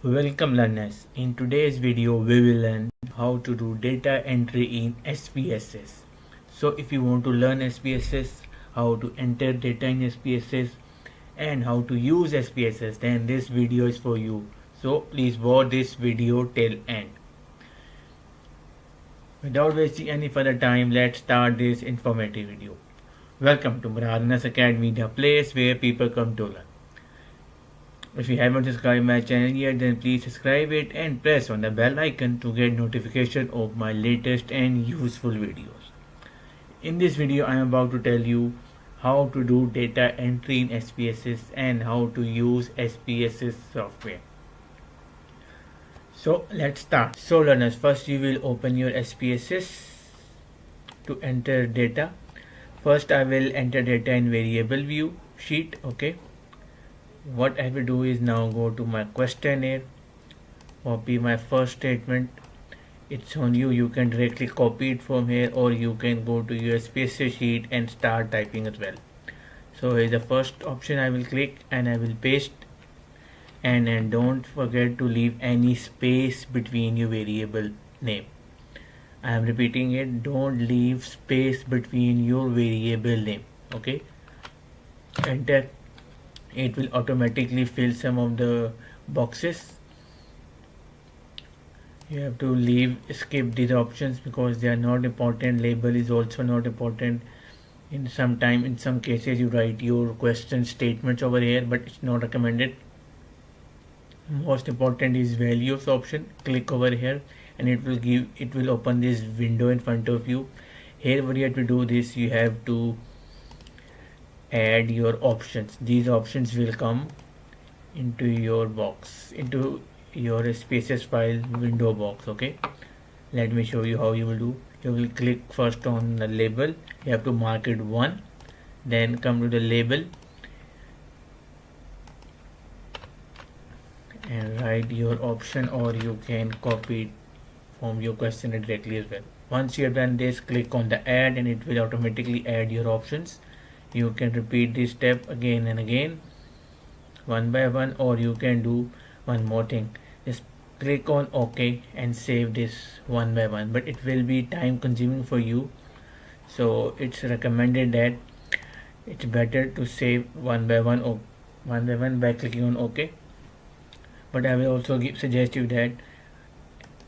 Welcome learners. In today's video we will learn how to do data entry in SPSS. So if you want to learn SPSS, how to enter data in SPSS and how to use SPSS, then this video is for you. So please watch this video till end. Without wasting any further time, let's start this informative video. Welcome to Murad Academy, the place where people come to learn. If you haven't subscribed my channel yet, then please subscribe it and press on the bell icon to get notification of my latest and useful videos. In this video, I am about to tell you how to do data entry in SPSS and how to use SPSS software. So let's start. So learners, first you will open your SPSS to enter data. First I will enter data in variable view sheet. Okay. What I will do is now go to my questionnaire, copy my first statement. It's on you. You can directly copy it from here, or you can go to your SPSS sheet and start typing as well. So here's the first option. I will click and I will paste, and don't forget to leave any space between your variable name. I am repeating it, don't leave space between your variable name. Okay, enter. It will automatically fill some of the boxes. You have to skip these options because they are not important. Label is also not important. In some cases you write your question statements over here, but it's not recommended. Most important is values option. Click over here and it will open this window in front of you. Here what you have to do this, you have to add your options. These options will come into your box, into your SPSS file window box. Okay, let me show you how you will do. You will click first on the label. You have to mark it 1, then come to the label and write your option, or you can copy it from your questionnaire directly as well. Once you have done this, click on the add and it will automatically add your options. You can repeat this step again and again, one by one, or you can do one more thing. Just click on OK and save this one by one, but it will be time consuming for you. So it's recommended that it's better to save one by one by clicking on OK. But I will also suggest you that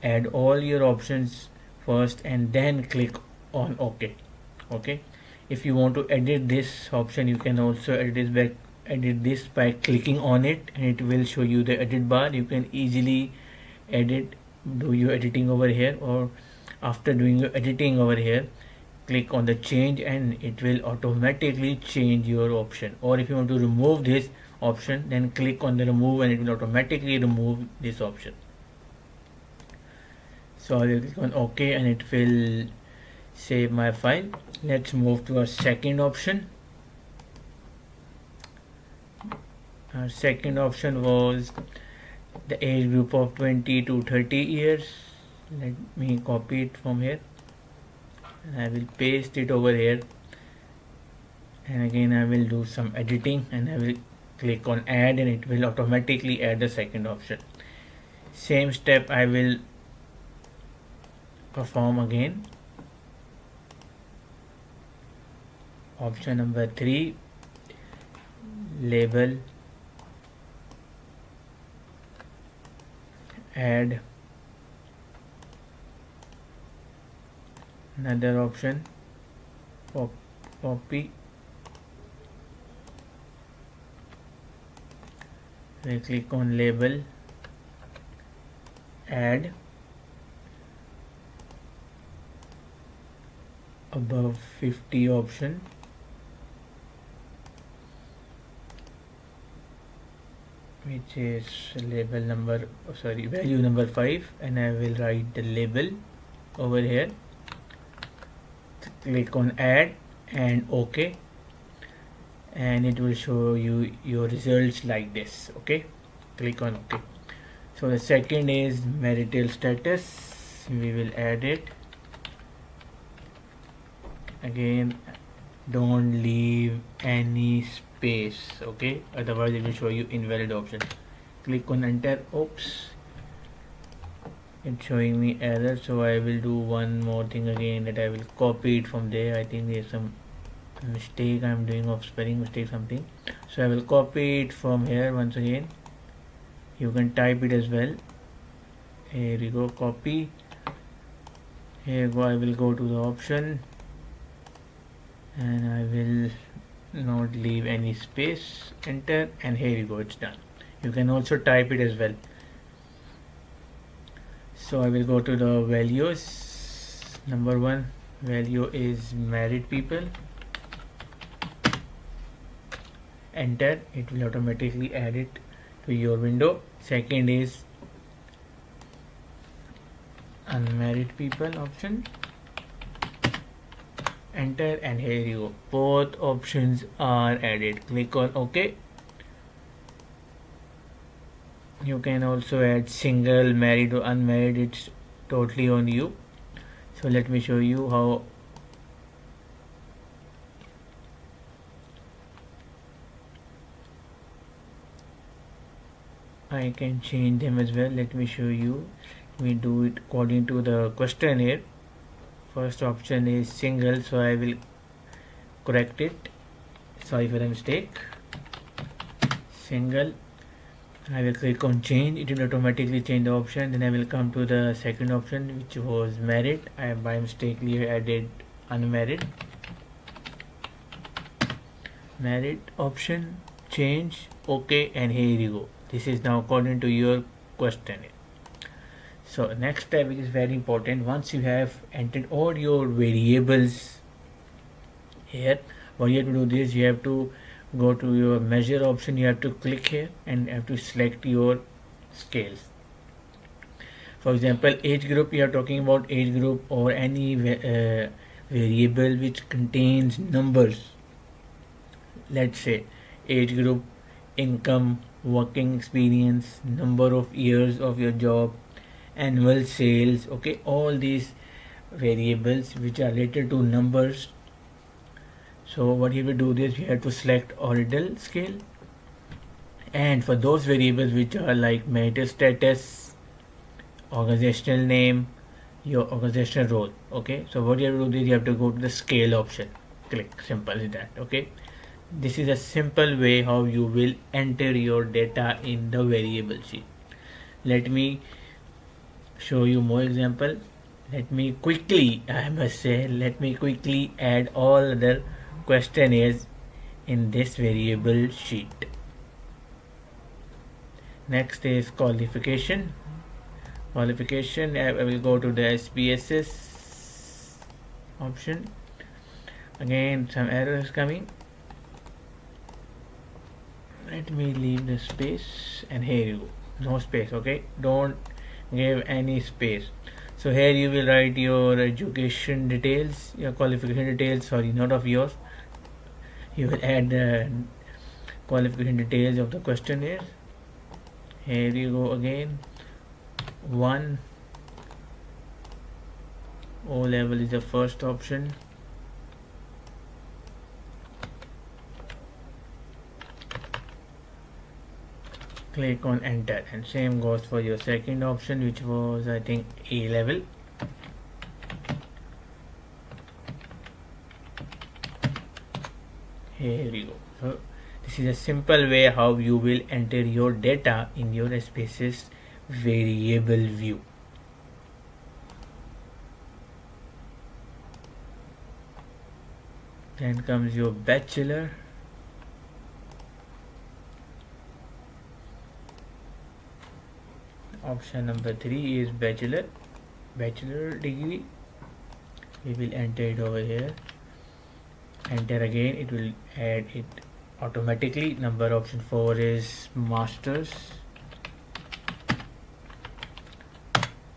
add all your options first and then click on OK. Okay. If you want to edit this option, you can also edit this by clicking on it, and it will show you the edit bar. You can easily do your editing over here, or after doing your editing over here, click on the change and it will automatically change your option. Or if you want to remove this option, then click on the remove and it will automatically remove this option. So I will click on OK and it will save my file. Let's move to our second option. Our second option was the age group of 20 to 30 years. Let me copy it from here and I will paste it over here, and again I will do some editing and I will click on add and it will automatically add the second option. Same step I will perform again. Option number 3, label, add another option, copy, we click on label, add, above 50 option, which is value number 5, and I will write the label over here. Click on add and OK, and it will show you your results like this. Okay, click on OK. So the second is marital status. We will add it again. Don't leave any space, okay, otherwise it will show you invalid option. click on enter. Oops, it's showing me error, so I will do one more thing again, that I will copy it from there. I think there's some mistake I'm doing of spelling mistake something, so I will copy it from here once again. You can type it as well. Here we go, copy. Here go, I will go to the option and I will not leave any space, enter, and here you go, it's done. You can also type it as well. So I will go to the values. Number one value is married people, enter, it will automatically add it to your window. Second is unmarried people option, enter, and here you go, both options are added. Click on OK. You can also add single, married or unmarried, it's totally on you. So let me show you how. I can change them as well. Let me show you. We do it according to the questionnaire. First option is single, so I will correct it. Sorry for the mistake. Single. I will click on change. It will automatically change the option. Then I will come to the second option, which was married. I by mistakenly added unmarried. Married option, change, OK, and here you go. This is now according to your questionnaire. So next step, which is very important, once you have entered all your variables here, what you have to do this, you have to go to your measure option, you have to click here and have to select your scales. For example, age group, you are talking about age group or any variable which contains numbers. Let's say age group, income, working experience, number of years of your job, annual sales, okay, all these variables which are related to numbers. So what you will do is you have to select ordinal scale, and for those variables which are like marital status, organizational name, your organizational role, okay, so what you have to do is you have to go to the scale option, click, simple as that. Okay, this is a simple way how you will enter your data in the variable sheet. Let me show you more example. Let me quickly, I must say, let me quickly add all other questionnaires in this variable sheet. Next is qualification. Qualification, I will go to the Spss option. Again, some errors coming. Let me leave the space, and here you go, no space. Okay, don't give any space. So here you will write your education details, your qualification details, sorry, not of yours. You will add the qualification details of the questionnaire. Here you go again. 1 O level is the first option. Click on enter, and same goes for your second option, which was I think A level. Here you go. So this is a simple way how you will enter your data in your Spss variable view. Then comes your bachelor. Option number 3 is bachelor degree. We will enter it over here. Enter again, it will add it automatically. Number option 4 is masters.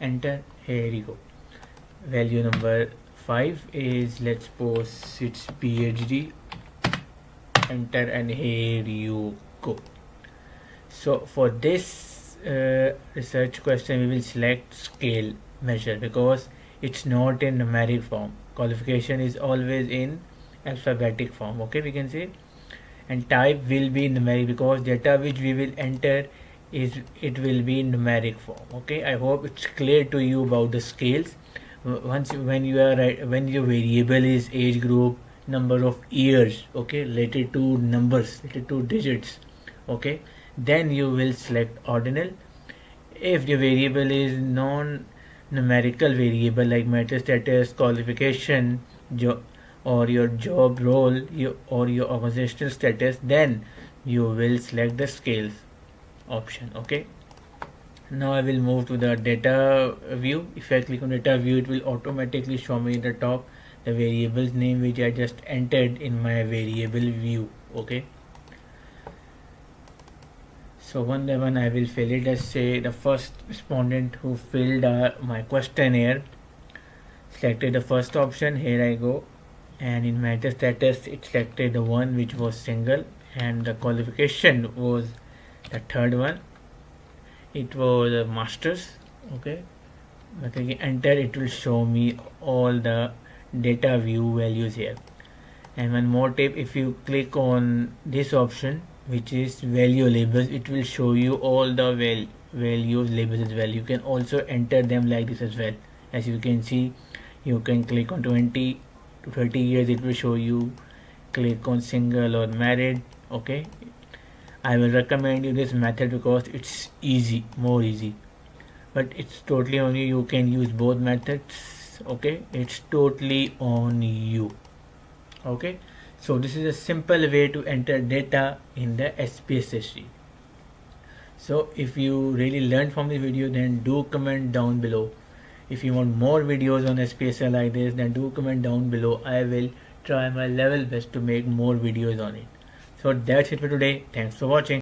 Enter, here you go. Value number 5 is, let's suppose it's PhD. Enter, and here you go. So for this research question, we will select scale measure because it's not in numeric form. Qualification is always in alphabetic form, okay, we can say. And type will be numeric because data which we will enter is it will be numeric form. Okay, I hope it's clear to you about the scales. Once when you are when your variable is age group, number of years, okay, related to numbers, related to digits, okay, then you will select ordinal. If the variable is non-numerical variable like marital status, qualification, or your job role, or your organizational status, then you will select the scales option. Okay, now I will move to the data view. If I click on data view, it will automatically show me the top the variable's name which I just entered in my variable view. Okay, so one by one I will fill it. Let's say the first respondent who filled my questionnaire selected the first option. Here I go, and in marital status it selected the one which was single, and the qualification was the third one. It was a master's. Okay, but again enter, it will show me all the data view values here. And one more tip, if you click on this option which is value labels, it will show you all the values labels as well. You can also enter them like this as well. As you can see, you can click on 20 to 30 years, it will show you. Click on single or married. Okay, I will recommend you this method because it's easy, more easy, but it's totally on you. You can use both methods. Okay, it's totally on you. Okay, so this is a simple way to enter data in the Spss history. So if you really learned from this video, then do comment down below. If you want more videos on Spss like this, then do comment down below. I will try my level best to make more videos on it. So that's it for today. Thanks for watching.